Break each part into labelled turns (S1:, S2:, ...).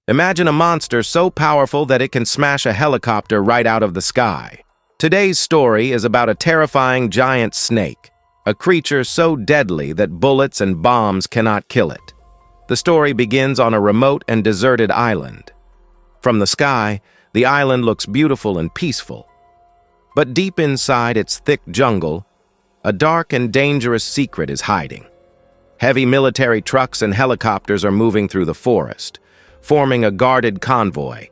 S1: Imagine a monster so powerful that it can smash a helicopter right out of the sky. Today's story is about a terrifying giant snake, a creature so deadly that bullets and bombs cannot kill it. The story begins on a remote and deserted island. From the sky, the island looks beautiful and peaceful. But deep inside its thick jungle, a dark and dangerous secret is hiding. Heavy military trucks and helicopters are moving through the forest, forming a guarded convoy.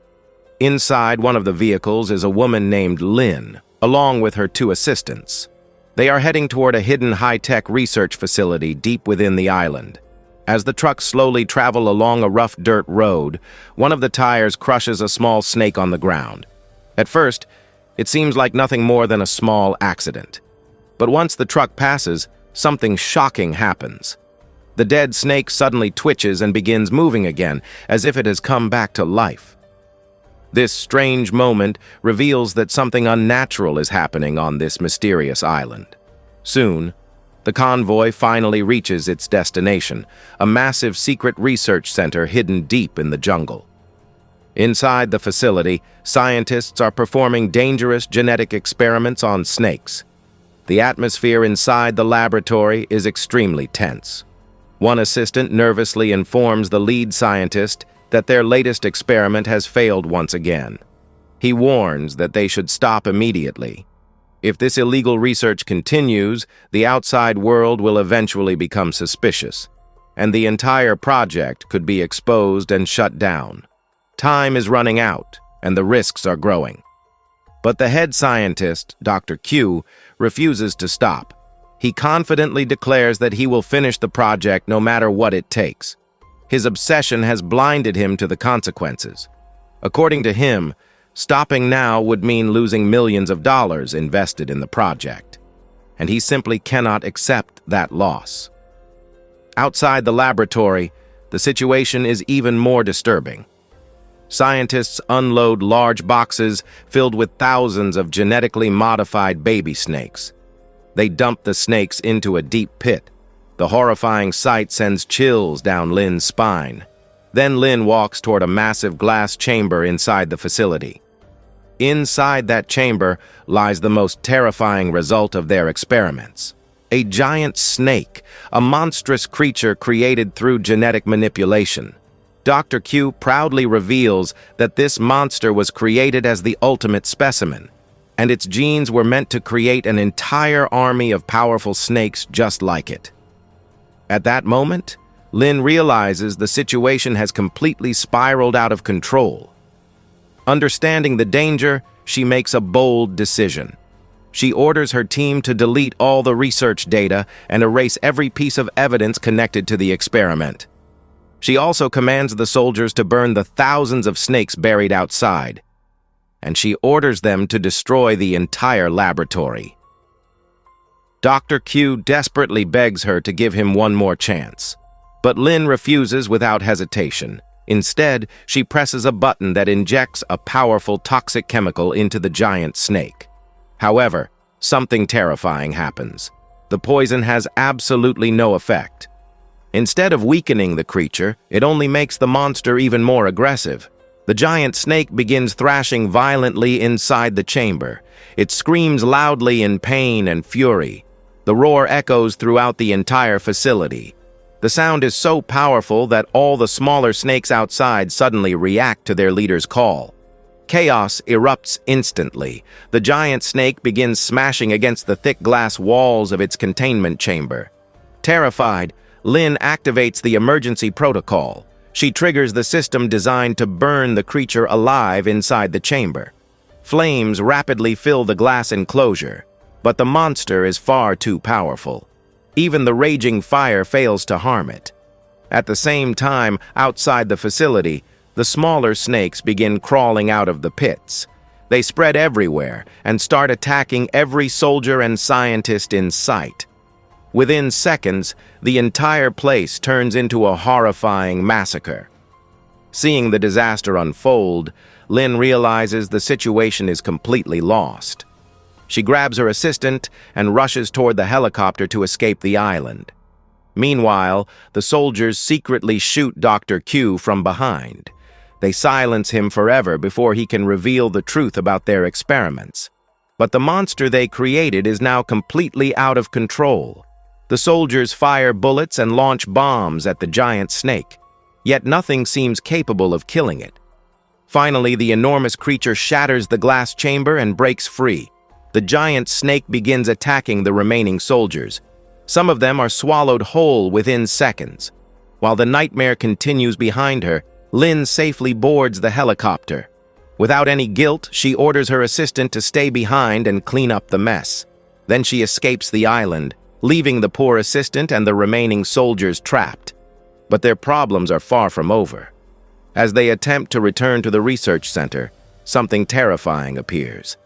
S1: Inside one of the vehicles is a woman named Lynn, along with her two assistants. They are heading toward a hidden high-tech research facility deep within the island. As the trucks slowly travel along a rough dirt road, one of the tires crushes a small snake on the ground. At first, it seems like nothing more than a small accident. But once the truck passes, something shocking happens. The dead snake suddenly twitches and begins moving again, as if it has come back to life. This strange moment reveals that something unnatural is happening on this mysterious island. Soon, the convoy finally reaches its destination, a massive secret research center hidden deep in the jungle. Inside the facility, scientists are performing dangerous genetic experiments on snakes. The atmosphere inside the laboratory is extremely tense. One assistant nervously informs the lead scientist that their latest experiment has failed once again. He warns that they should stop immediately. If this illegal research continues, the outside world will eventually become suspicious, and the entire project could be exposed and shut down. Time is running out, and the risks are growing. But the head scientist, Dr. Q, refuses to stop. He confidently declares that he will finish the project no matter what it takes. His obsession has blinded him to the consequences. According to him, stopping now would mean losing millions of dollars invested in the project, and he simply cannot accept that loss. Outside the laboratory, the situation is even more disturbing. Scientists unload large boxes filled with thousands of genetically modified baby snakes. They dump the snakes into a deep pit. The horrifying sight sends chills down Lynn's spine. Then Lynn walks toward a massive glass chamber inside the facility. Inside that chamber lies the most terrifying result of their experiments. A giant snake, a monstrous creature created through genetic manipulation. Dr. Q proudly reveals that this monster was created as the ultimate specimen, and its genes were meant to create an entire army of powerful snakes just like it. At that moment, Lynn realizes the situation has completely spiraled out of control. Understanding the danger, she makes a bold decision. She orders her team to delete all the research data and erase every piece of evidence connected to the experiment. She also commands the soldiers to burn the thousands of snakes buried outside, and she orders them to destroy the entire laboratory. Dr. Q desperately begs her to give him one more chance, but Lynn refuses without hesitation. Instead, she presses a button that injects a powerful toxic chemical into the giant snake. However, something terrifying happens. The poison has absolutely no effect. Instead of weakening the creature, it only makes the monster even more aggressive. The giant snake begins thrashing violently inside the chamber. It screams loudly in pain and fury. The roar echoes throughout the entire facility. The sound is so powerful that all the smaller snakes outside suddenly react to their leader's call. Chaos erupts instantly. The giant snake begins smashing against the thick glass walls of its containment chamber. Terrified, Lynn activates the emergency protocol. She triggers the system designed to burn the creature alive inside the chamber. Flames rapidly fill the glass enclosure, but the monster is far too powerful. Even the raging fire fails to harm it. At the same time, outside the facility, the smaller snakes begin crawling out of the pits. They spread everywhere and start attacking every soldier and scientist in sight. Within seconds, the entire place turns into a horrifying massacre. Seeing the disaster unfold, Lynn realizes the situation is completely lost. She grabs her assistant and rushes toward the helicopter to escape the island. Meanwhile, the soldiers secretly shoot Dr. Q from behind. They silence him forever before he can reveal the truth about their experiments. But the monster they created is now completely out of control. The soldiers fire bullets and launch bombs at the giant snake, yet nothing seems capable of killing it. Finally, the enormous creature shatters the glass chamber and breaks free. The giant snake begins attacking the remaining soldiers. Some of them are swallowed whole within seconds. While the nightmare continues behind her, Lynn safely boards the helicopter. Without any guilt, she orders her assistant to stay behind and clean up the mess. Then she escapes the island, leaving the poor assistant and the remaining soldiers trapped. But their problems are far from over. As they attempt to return to the research center, something terrifying appears.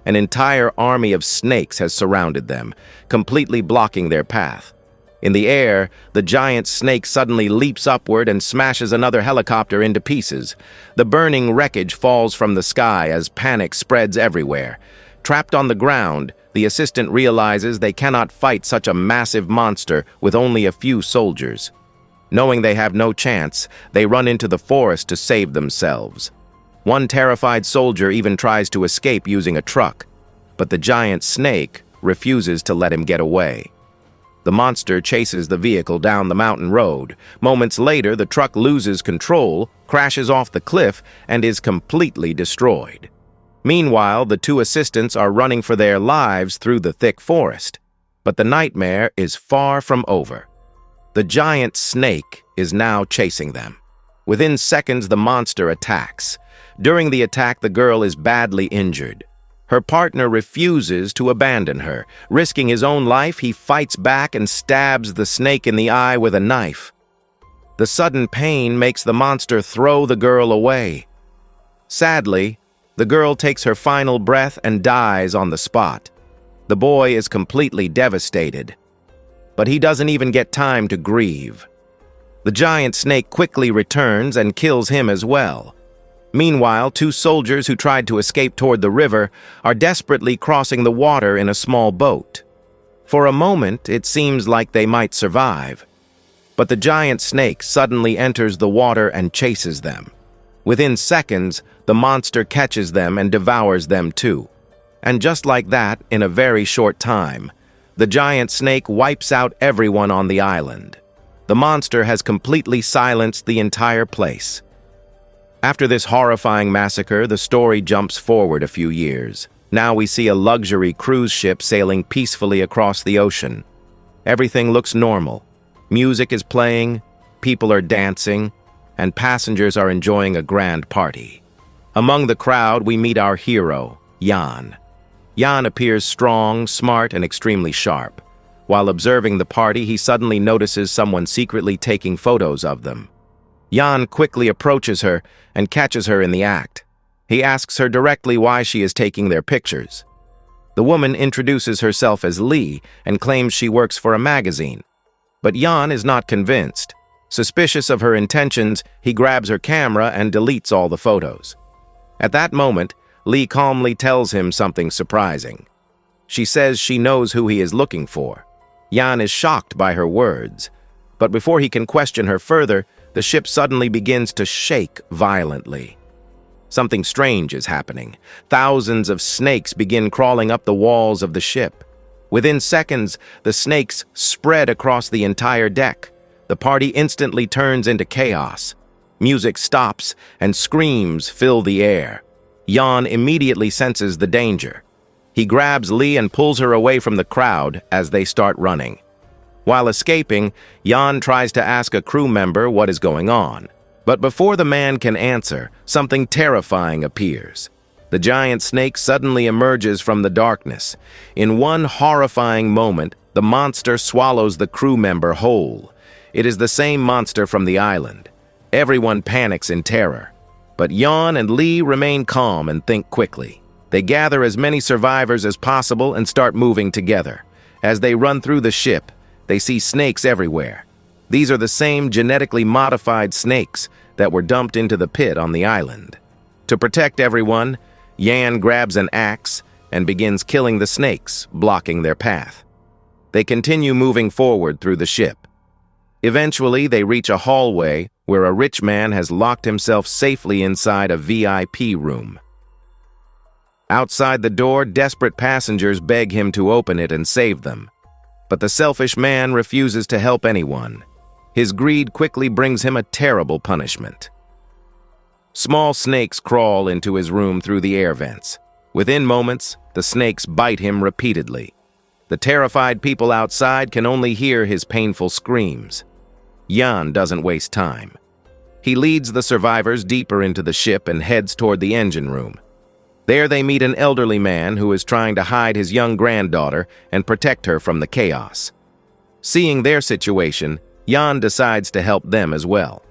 S1: An entire army of snakes has surrounded them, completely blocking their path. In the air, the giant snake suddenly leaps upward and smashes another helicopter into pieces. The burning wreckage falls from the sky as panic spreads everywhere. Trapped on the ground, the assistant realizes they cannot fight such a massive monster with only a few soldiers. Knowing they have no chance, they run into the forest to save themselves. One terrified soldier even tries to escape using a truck, but the giant snake refuses to let him get away. The monster chases the vehicle down the mountain road. Moments later, the truck loses control, crashes off the cliff, and is completely destroyed. Meanwhile, the two assistants are running for their lives through the thick forest. But the nightmare is far from over. The giant snake is now chasing them. Within seconds, the monster attacks. During the attack, the girl is badly injured. Her partner refuses to abandon her. Risking his own life, he fights back and stabs the snake in the eye with a knife. The sudden pain makes the monster throw the girl away. Sadly, the girl takes her final breath and dies on the spot. The boy is completely devastated, but he doesn't even get time to grieve. The giant snake quickly returns and kills him as well. Meanwhile, two soldiers who tried to escape toward the river are desperately crossing the water in a small boat. For a moment, it seems like they might survive. But the giant snake suddenly enters the water and chases them. Within seconds, the monster catches them and devours them too. And just like that, in a very short time, the giant snake wipes out everyone on the island. The monster has completely silenced the entire place. After this horrifying massacre, the story jumps forward a few years. Now we see a luxury cruise ship sailing peacefully across the ocean. Everything looks normal. Music is playing, people are dancing, and passengers are enjoying a grand party. Among the crowd, we meet our hero, Jan. Jan appears strong, smart, and extremely sharp. While observing the party, he suddenly notices someone secretly taking photos of them. Jan quickly approaches her and catches her in the act. He asks her directly why she is taking their pictures. The woman introduces herself as Lee and claims she works for a magazine. But Jan is not convinced. Suspicious of her intentions, he grabs her camera and deletes all the photos. At that moment, Lee calmly tells him something surprising. She says she knows who he is looking for. Jan is shocked by her words. But before he can question her further, the ship suddenly begins to shake violently. Something strange is happening. Thousands of snakes begin crawling up the walls of the ship. Within seconds, the snakes spread across the entire deck. The party instantly turns into chaos. Music stops and screams fill the air. Jan immediately senses the danger. He grabs Lee and pulls her away from the crowd as they start running. While escaping, Jan tries to ask a crew member what is going on. But before the man can answer, something terrifying appears. The giant snake suddenly emerges from the darkness. In one horrifying moment, the monster swallows the crew member whole. It is the same monster from the island. Everyone panics in terror. But Jan and Lee remain calm and think quickly. They gather as many survivors as possible and start moving together. As they run through the ship, they see snakes everywhere. These are the same genetically modified snakes that were dumped into the pit on the island. To protect everyone, Jan grabs an axe and begins killing the snakes, blocking their path. They continue moving forward through the ship. Eventually, they reach a hallway where a rich man has locked himself safely inside a VIP room. Outside the door, desperate passengers beg him to open it and save them. But the selfish man refuses to help anyone. His greed quickly brings him a terrible punishment. Small snakes crawl into his room through the air vents. Within moments, the snakes bite him repeatedly. The terrified people outside can only hear his painful screams. Jan doesn't waste time. He leads the survivors deeper into the ship and heads toward the engine room. There they meet an elderly man who is trying to hide his young granddaughter and protect her from the chaos. Seeing their situation, Jan decides to help them as well.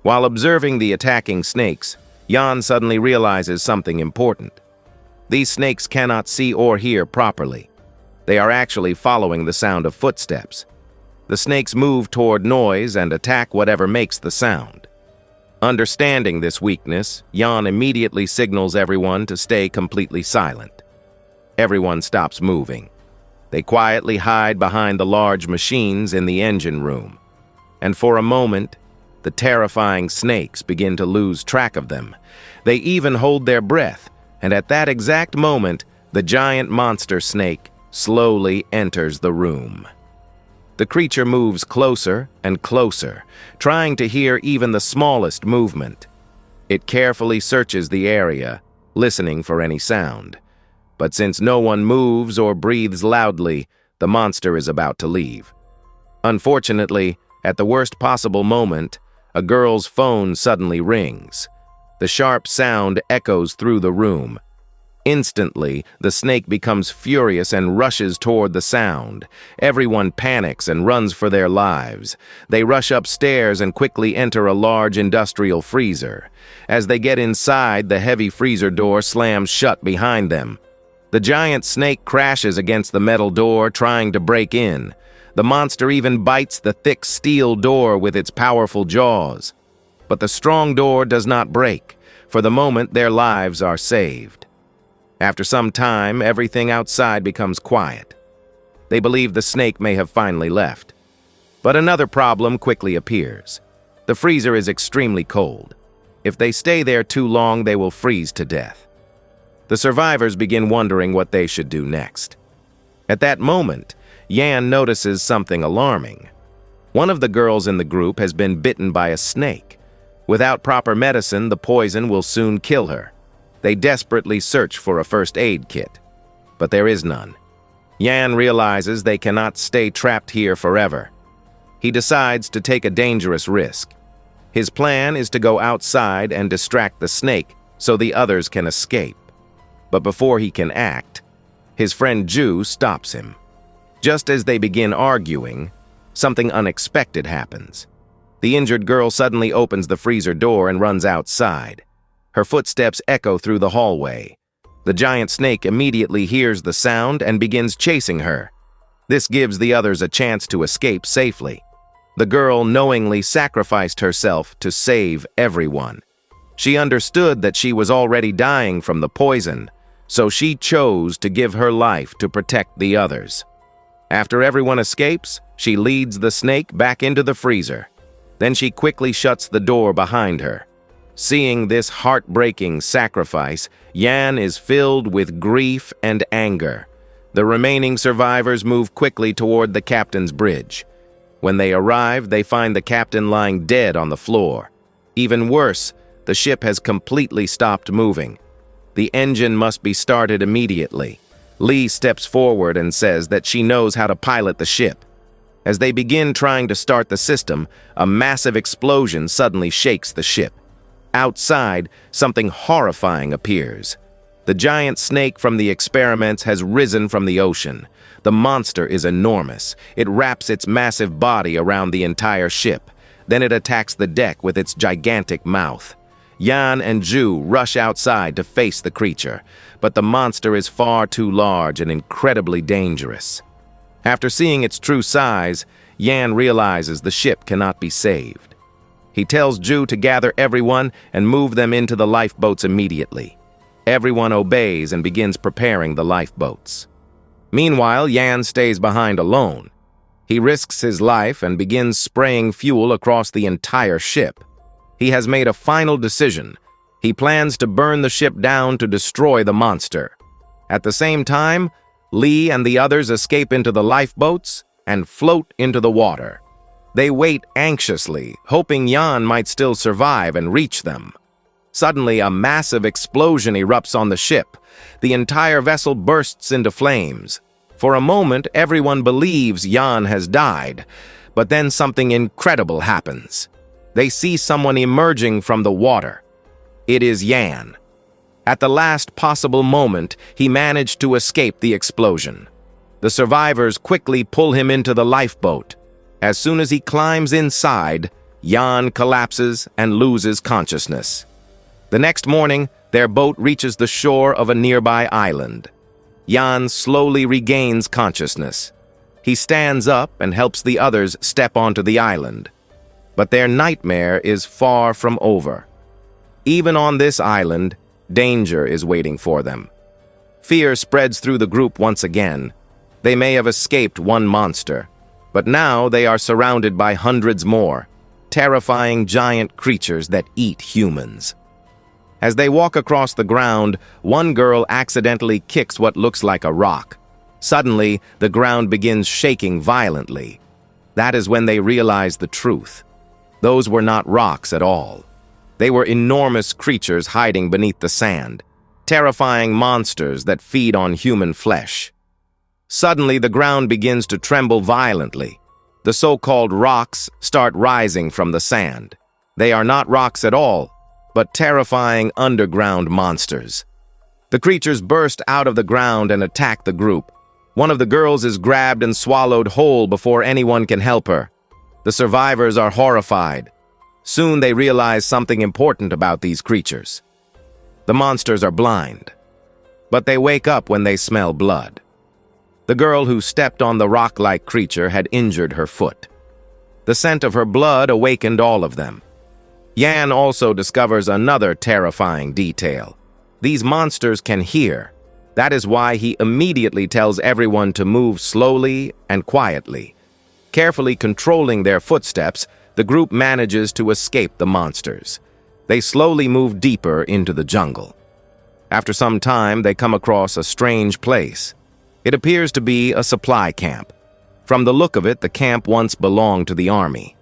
S1: While observing the attacking snakes, Jan suddenly realizes something important. These snakes cannot see or hear properly. They are actually following the sound of footsteps. The snakes move toward noise and attack whatever makes the sound. Understanding this weakness, Jan immediately signals everyone to stay completely silent. Everyone stops moving. They quietly hide behind the large machines in the engine room. And for a moment, the terrifying snakes begin to lose track of them. They even hold their breath, and at that exact moment, the giant monster snake slowly enters the room. The creature moves closer and closer, trying to hear even the smallest movement. It carefully searches the area, listening for any sound. But since no one moves or breathes loudly, the monster is about to leave. Unfortunately, at the worst possible moment, a girl's phone suddenly rings. The sharp sound echoes through the room. Instantly, the snake becomes furious and rushes toward the sound. Everyone panics and runs for their lives. They rush upstairs and quickly enter a large industrial freezer. As they get inside, the heavy freezer door slams shut behind them. The giant snake crashes against the metal door, trying to break in. The monster even bites the thick steel door with its powerful jaws. But the strong door does not break. For the moment, their lives are saved. After some time, everything outside becomes quiet. They believe the snake may have finally left. But another problem quickly appears. The freezer is extremely cold. If they stay there too long, they will freeze to death. The survivors begin wondering what they should do next. At that moment, Jan notices something alarming. One of the girls in the group has been bitten by a snake. Without proper medicine, the poison will soon kill her. They desperately search for a first aid kit, but there is none. Jan realizes they cannot stay trapped here forever. He decides to take a dangerous risk. His plan is to go outside and distract the snake so the others can escape. But before he can act, his friend Ju stops him. Just as they begin arguing, something unexpected happens. The injured girl suddenly opens the freezer door and runs outside. Her footsteps echo through the hallway. The giant snake immediately hears the sound and begins chasing her. This gives the others a chance to escape safely. The girl knowingly sacrificed herself to save everyone. She understood that she was already dying from the poison, so she chose to give her life to protect the others. After everyone escapes, she leads the snake back into the freezer. Then she quickly shuts the door behind her. Seeing this heartbreaking sacrifice, Jan is filled with grief and anger. The remaining survivors move quickly toward the captain's bridge. When they arrive, they find the captain lying dead on the floor. Even worse, the ship has completely stopped moving. The engine must be started immediately. Lee steps forward and says that she knows how to pilot the ship. As they begin trying to start the system, a massive explosion suddenly shakes the ship. Outside, something horrifying appears. The giant snake from the experiments has risen from the ocean. The monster is enormous. It wraps its massive body around the entire ship. Then it attacks the deck with its gigantic mouth. Jan and Ju rush outside to face the creature, but the monster is far too large and incredibly dangerous. After seeing its true size, Jan realizes the ship cannot be saved. He tells Ju to gather everyone and move them into the lifeboats immediately. Everyone obeys and begins preparing the lifeboats. Meanwhile, Jan stays behind alone. He risks his life and begins spraying fuel across the entire ship. He has made a final decision. He plans to burn the ship down to destroy the monster. At the same time, Lee and the others escape into the lifeboats and float into the water. They wait anxiously, hoping Jan might still survive and reach them. Suddenly, a massive explosion erupts on the ship. The entire vessel bursts into flames. For a moment, everyone believes Jan has died, but then something incredible happens. They see someone emerging from the water. It is Jan. At the last possible moment, he managed to escape the explosion. The survivors quickly pull him into the lifeboat. As soon as he climbs inside, Jan collapses and loses consciousness. The next morning, their boat reaches the shore of a nearby island. Jan slowly regains consciousness. He stands up and helps the others step onto the island. But their nightmare is far from over. Even on this island, danger is waiting for them. Fear spreads through the group once again. They may have escaped one monster, but now they are surrounded by hundreds more, terrifying giant creatures that eat humans. As they walk across the ground, one girl accidentally kicks what looks like a rock. Suddenly, the ground begins shaking violently. That is when they realize the truth. Those were not rocks at all. They were enormous creatures hiding beneath the sand, terrifying monsters that feed on human flesh. Suddenly, the ground begins to tremble violently. The so-called rocks start rising from the sand. They are not rocks at all, but terrifying underground monsters. The creatures burst out of the ground and attack the group. One of the girls is grabbed and swallowed whole before anyone can help her. The survivors are horrified. Soon they realize something important about these creatures. The monsters are blind, but they wake up when they smell blood. The girl who stepped on the rock-like creature had injured her foot. The scent of her blood awakened all of them. Jan also discovers another terrifying detail. These monsters can hear. That is why he immediately tells everyone to move slowly and quietly. Carefully controlling their footsteps, the group manages to escape the monsters. They slowly move deeper into the jungle. After some time, they come across a strange place. It appears to be a supply camp. From the look of it, the camp once belonged to the army.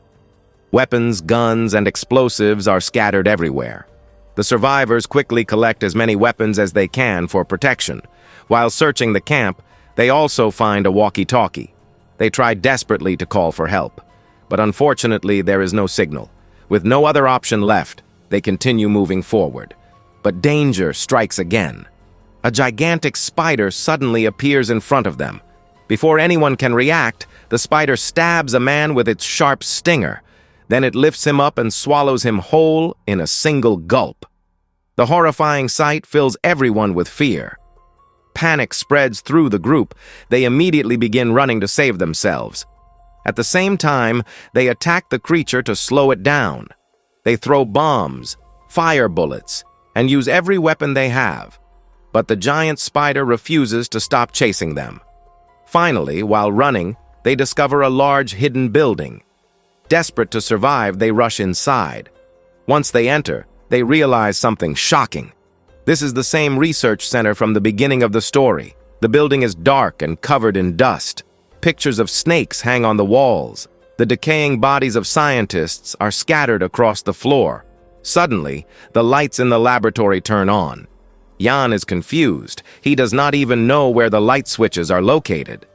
S1: Weapons, guns, and explosives are scattered everywhere. The survivors quickly collect as many weapons as they can for protection. While searching the camp, they also find a walkie-talkie. They try desperately to call for help, but unfortunately there is no signal. With no other option left, they continue moving forward. But danger strikes again. A gigantic spider suddenly appears in front of them. Before anyone can react, the spider stabs a man with its sharp stinger. Then it lifts him up and swallows him whole in a single gulp. The horrifying sight fills everyone with fear. Panic spreads through the group. They immediately begin running to save themselves. At the same time, they attack the creature to slow it down. They throw bombs, fire bullets, and use every weapon they have. But the giant spider refuses to stop chasing them. Finally, while running, they discover a large hidden building. Desperate to survive, they rush inside. Once they enter, they realize something shocking. This is the same research center from the beginning of the story. The building is dark and covered in dust. Pictures of snakes hang on the walls. The decaying bodies of scientists are scattered across the floor. Suddenly, the lights in the laboratory turn on. Jan is confused. He does not even know where the light switches are located.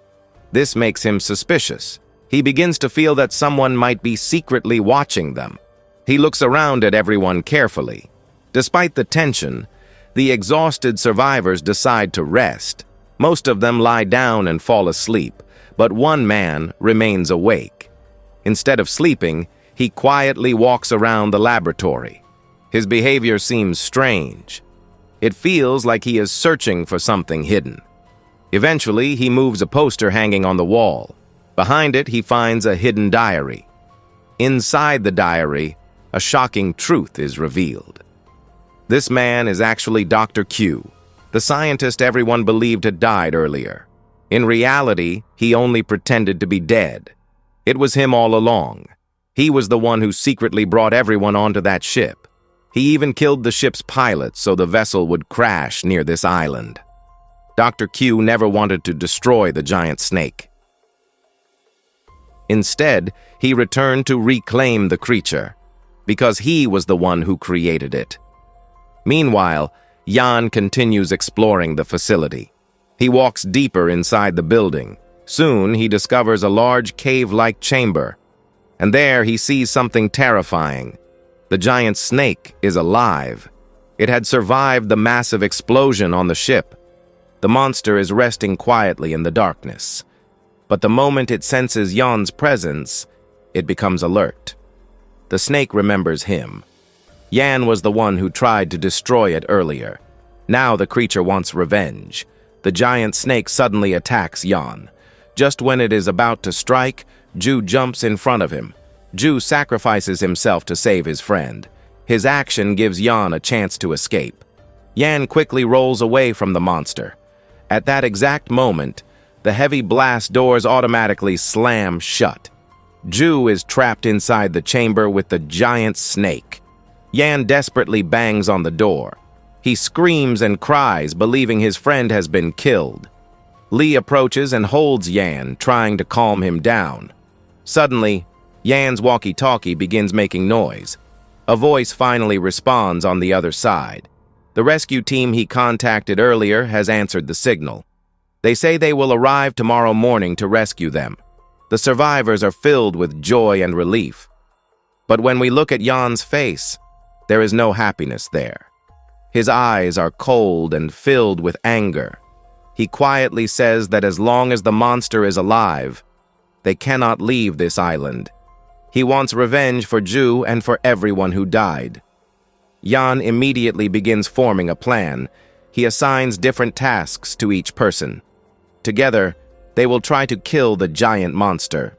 S1: This makes him suspicious. He begins to feel that someone might be secretly watching them. He looks around at everyone carefully. Despite the tension, the exhausted survivors decide to rest. Most of them lie down and fall asleep, but one man remains awake. Instead of sleeping, he quietly walks around the laboratory. His behavior seems strange. It feels like he is searching for something hidden. Eventually, he moves a poster hanging on the wall. Behind it, he finds a hidden diary. Inside the diary, a shocking truth is revealed. This man is actually Dr. Q, the scientist everyone believed had died earlier. In reality, he only pretended to be dead. It was him all along. He was the one who secretly brought everyone onto that ship. He even killed the ship's pilot so the vessel would crash near this island. Dr. Q never wanted to destroy the giant snake. Instead, he returned to reclaim the creature, because he was the one who created it. Meanwhile, Jan continues exploring the facility. He walks deeper inside the building. Soon, he discovers a large cave-like chamber, and there he sees something terrifying. The giant snake is alive. It had survived the massive explosion on the ship. The monster is resting quietly in the darkness. But the moment it senses Jan's presence, it becomes alert. The snake remembers him. Jan was the one who tried to destroy it earlier. Now the creature wants revenge. The giant snake suddenly attacks Jan. Just when it is about to strike, Ju jumps in front of him. Ju sacrifices himself to save his friend. His action gives Jan a chance to escape. Jan quickly rolls away from the monster. At that exact moment, the heavy blast doors automatically slam shut. Ju is trapped inside the chamber with the giant snake. Jan desperately bangs on the door. He screams and cries, believing his friend has been killed. Lee approaches and holds Jan, trying to calm him down. Suddenly, Jan's walkie-talkie begins making noise. A voice finally responds on the other side. The rescue team he contacted earlier has answered the signal. They say they will arrive tomorrow morning to rescue them. The survivors are filled with joy and relief. But when we look at Jan's face, there is no happiness there. His eyes are cold and filled with anger. He quietly says that as long as the monster is alive, they cannot leave this island. He wants revenge for Ju and for everyone who died. Jan immediately begins forming a plan. He assigns different tasks to each person. Together, they will try to kill the giant monster.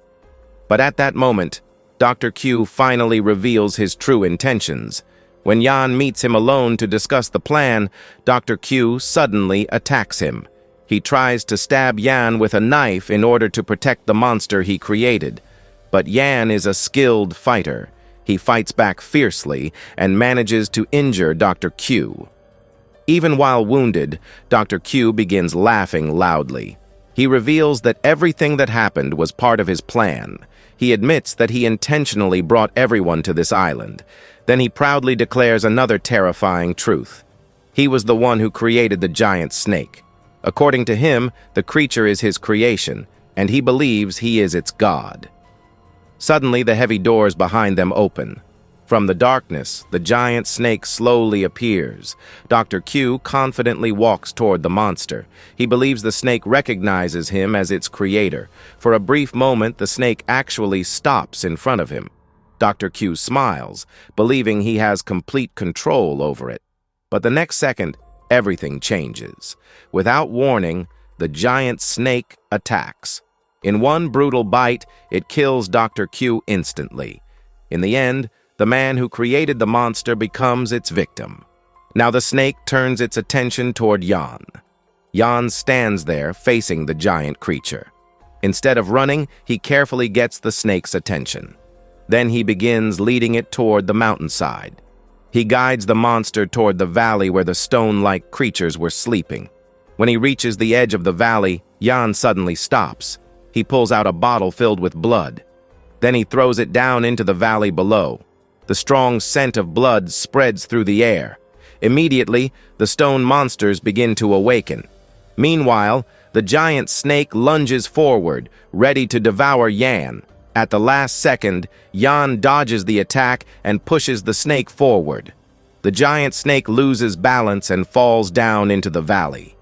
S1: But at that moment, Dr. Q finally reveals his true intentions. When Jan meets him alone to discuss the plan, Dr. Q suddenly attacks him. He tries to stab Jan with a knife in order to protect the monster he created. But Jan is a skilled fighter. He fights back fiercely and manages to injure Dr. Q. Even while wounded, Dr. Q begins laughing loudly. He reveals that everything that happened was part of his plan. He admits that he intentionally brought everyone to this island. Then he proudly declares another terrifying truth. He was the one who created the giant snake. According to him, the creature is his creation, and he believes he is its god. Suddenly, the heavy doors behind them open. From the darkness, the giant snake slowly appears. Dr. Q confidently walks toward the monster. He believes the snake recognizes him as its creator. For a brief moment, the snake actually stops in front of him. Dr. Q smiles, believing he has complete control over it. But the next second, everything changes. Without warning, the giant snake attacks. In one brutal bite, it kills Dr. Q instantly. In the end, the man who created the monster becomes its victim. Now the snake turns its attention toward Jan. Jan stands there facing the giant creature. Instead of running, he carefully gets the snake's attention. Then he begins leading it toward the mountainside. He guides the monster toward the valley where the stone-like creatures were sleeping. When he reaches the edge of the valley, Jan suddenly stops. He pulls out a bottle filled with blood. Then he throws it down into the valley below. The strong scent of blood spreads through the air. Immediately, the stone monsters begin to awaken. Meanwhile, the giant snake lunges forward, ready to devour Jan. At the last second, Jan dodges the attack and pushes the snake forward. The giant snake loses balance and falls down into the valley.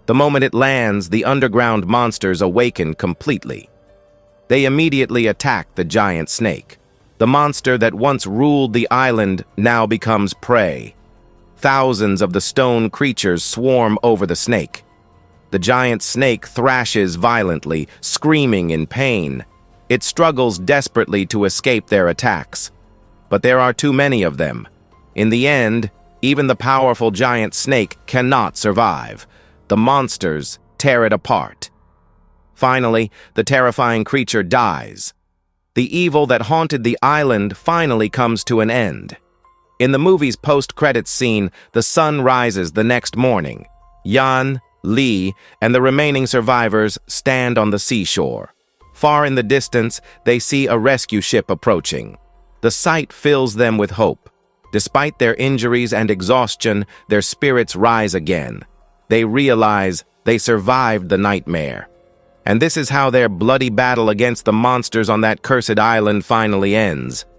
S1: The moment it lands, the underground monsters awaken completely. They immediately attack the giant snake. The monster that once ruled the island now becomes prey. Thousands of the stone creatures swarm over the snake. The giant snake thrashes violently, screaming in pain. It struggles desperately to escape their attacks. But there are too many of them. In the end, even the powerful giant snake cannot survive. The monsters tear it apart. Finally, the terrifying creature dies. The evil that haunted the island finally comes to an end. In the movie's post-credits scene, the sun rises the next morning. Yan, Lee, and the remaining survivors stand on the seashore. Far in the distance, they see a rescue ship approaching. The sight fills them with hope. Despite their injuries and exhaustion, their spirits rise again. They realize they survived the nightmare. And this is how their bloody battle against the monsters on that cursed island finally ends.